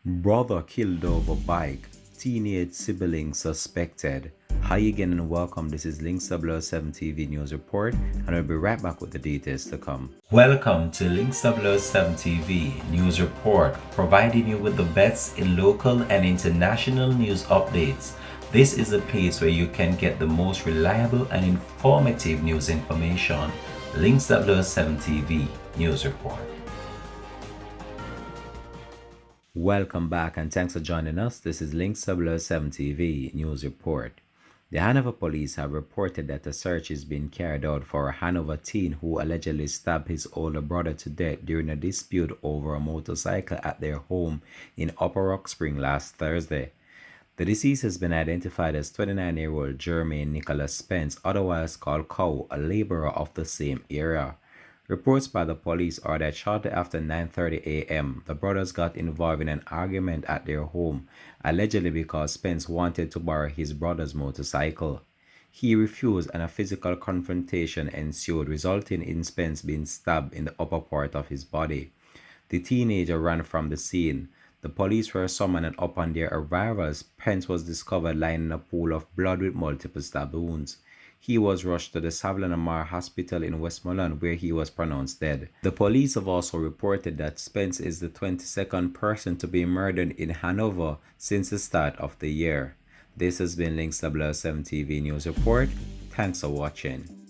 Brother killed over bike. Teenage sibling suspected. Hi again and welcome. This is Links 007 TV News Report, and I'll be right back with the details to come. Welcome to Links 007 TV News Report, providing you with the best in local and international news updates. This is a place where you can get the most reliable and informative news information. Links 007 TV News Report. Welcome back and thanks for joining us. This is Link 007 TV News Report. The Hanover police have reported that a search is being carried out for a Hanover teen who allegedly stabbed his older brother to death during a dispute over a motorcycle at their home in Upper Rock Spring last Thursday. The deceased has been identified as 29-year-old Jermaine Nicholas Spence, otherwise called Cow, a laborer of the same area. Reports by the police are that shortly after 9:30 a.m., the brothers got involved in an argument at their home, allegedly because Spence wanted to borrow his brother's motorcycle. He refused and a physical confrontation ensued, resulting in Spence being stabbed in the upper part of his body. The teenager ran from the scene. The police were summoned and upon their arrival, Spence was discovered lying in a pool of blood with multiple stab wounds. He was rushed to the Savlon Amar Hospital in Westmoreland where he was pronounced dead. The police have also reported that Spence is the 22nd person to be murdered in Hanover since the start of the year. This has been Links 007 TV News Report. Thanks for watching.